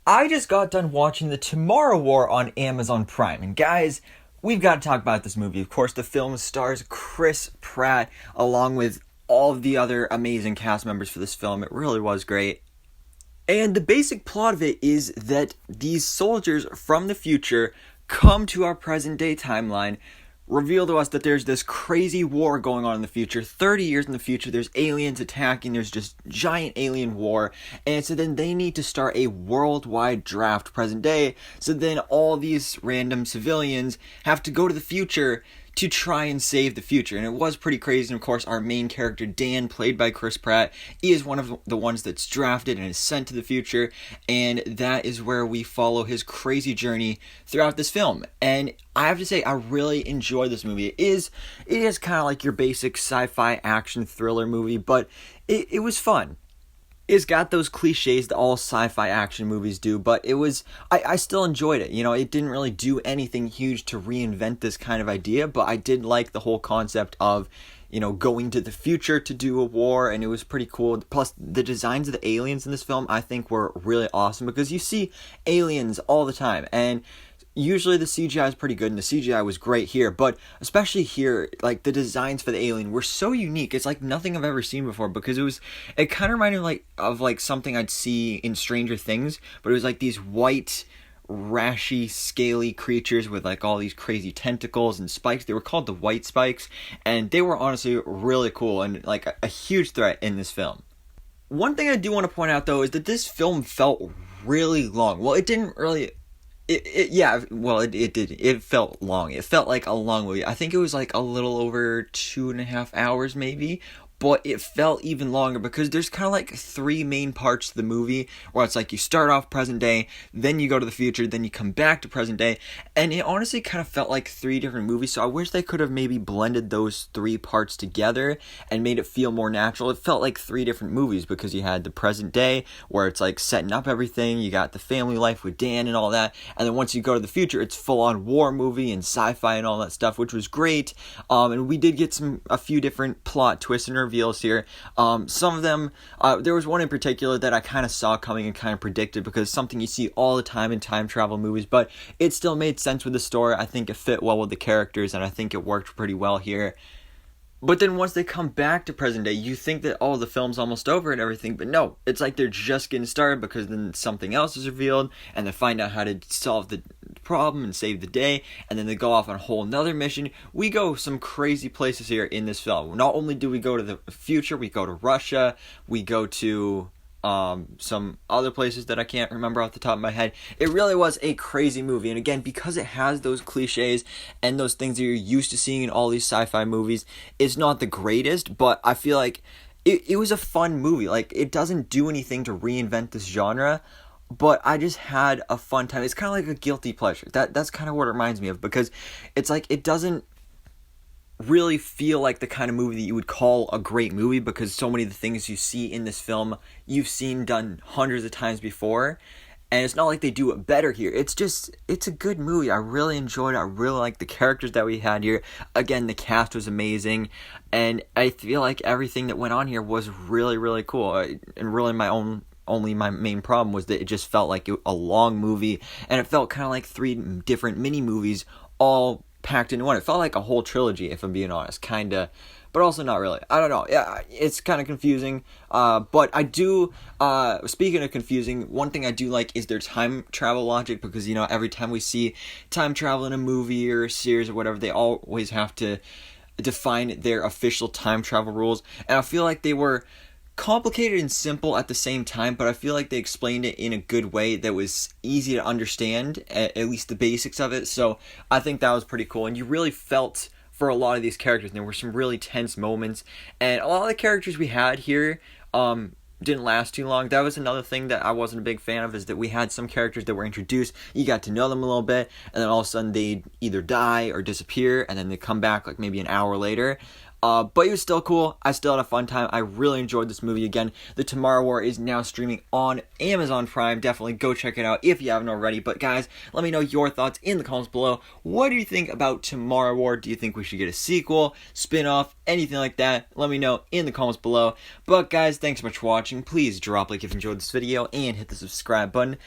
I just got done watching The Tomorrow War on Amazon Prime. And guys, we've got to talk about this movie. Of course, the film stars Chris Pratt along with all of the other amazing cast members for this film. It really was great. And the basic plot of it is that these soldiers from the future come to our present day timeline, reveal to us that there's this crazy war going on in the future. 30 years in the future, there's aliens attacking, there's just giant alien war, and so then they need to start a worldwide draft present day, so then all these random civilians have to go to the future to try and save the future. And it was pretty crazy. And of course, our main character, Dan, played by Chris Pratt, is one of the ones that's drafted and is sent to the future. And that is where we follow his crazy journey throughout this film. And I have to say, I really enjoy this movie. It is kind of like your basic sci-fi action thriller movie, but it was fun. It's got those cliches that all sci-fi action movies do, but I still enjoyed it. You know, it didn't really do anything huge to reinvent this kind of idea, but I did like the whole concept of, you know, going to the future to do a war, and it was pretty cool. Plus, the designs of the aliens in this film, I think, were really awesome, because you see aliens all the time, and usually the CGI is pretty good, and the CGI was great here, but especially here, like, the designs for the alien were so unique. It's like nothing I've ever seen before, because it kind of reminded me of something I'd see in Stranger Things, but it was like these white, rashy, scaly creatures with like all these crazy tentacles and spikes. They were called the white spikes, and they were honestly really cool and like a huge threat in this film. One thing I do want to point out, though, is that this film felt really long. Well, it didn't really. It did. It felt long. It felt like a long movie. I think it was like a little over 2.5 hours, maybe. But it felt even longer because there's kind of like three main parts to the movie where it's like you start off present day, then you go to the future, then you come back to present day, and it honestly kind of felt like three different movies. So I wish they could have maybe blended those three parts together and made it feel more natural. It felt like three different movies because you had the present day where it's like setting up everything, you got the family life with Dan and all that, and then once you go to the future, it's full on war movie and sci-fi and all that stuff, which was great. And we did get a few different plot twists and reveals here. Some of them, there was one in particular that I kind of saw coming and kind of predicted, because it's something you see all the time in time travel movies, but it still made sense with the story. I think it fit well with the characters, and I think it worked pretty well here. But then once they come back to present day, you think that, oh, the film's almost over and everything, but no, it's like they're just getting started, because then something else is revealed, and they find out how to solve the problem and save the day, and then they go off on a whole nother mission. We go some crazy places here in this film. Not only do we go to the future, we go to Russia, we go to some other places that I can't remember off the top of my head. It really was a crazy movie, and again, because it has those cliches and those things that you're used to seeing in all these sci-fi movies, it's not the greatest, but I feel like it was a fun movie. Like, it doesn't do anything to reinvent this genre, but I just had a fun time. It's kind of like a guilty pleasure. That's kind of what it reminds me of, because it's like it doesn't really feel like the kind of movie that you would call a great movie, because so many of the things you see in this film you've seen done hundreds of times before, and it's not like they do it better here. It's a good movie. I really enjoyed it. I really liked the characters that we had here. Again, the cast was amazing, and I feel like everything that went on here was really, really cool. And really my main problem was that it just felt like a long movie, and it felt kind of like three different mini movies all packed into one. It felt like a whole trilogy, if I'm being honest, kinda, but also not really. I don't know. Yeah, it's kind of confusing. But I do. Speaking of confusing, one thing I do like is their time travel logic, because you know, every time we see time travel in a movie or a series or whatever, they always have to define their official time travel rules, and I feel like they were complicated and simple at the same time, but I feel like they explained it in a good way that was easy to understand, at least the basics of it. So I think that was pretty cool, and you really felt for a lot of these characters, and there were some really tense moments, and a lot of the characters we had here didn't last too long. That was another thing that I wasn't a big fan of, is that we had some characters that were introduced, you got to know them a little bit, and then all of a sudden they'd either die or disappear, and then they come back like maybe an hour later. But it was still cool. I still had a fun time. I really enjoyed this movie. Again, The Tomorrow War is now streaming on Amazon Prime. Definitely go check it out if you haven't already. But guys, let me know your thoughts in the comments below. What do you think about Tomorrow War? Do you think we should get a sequel, spin-off, anything like that? Let me know in the comments below. But guys, thanks so much for watching. Please drop a like if you enjoyed this video and hit the subscribe button.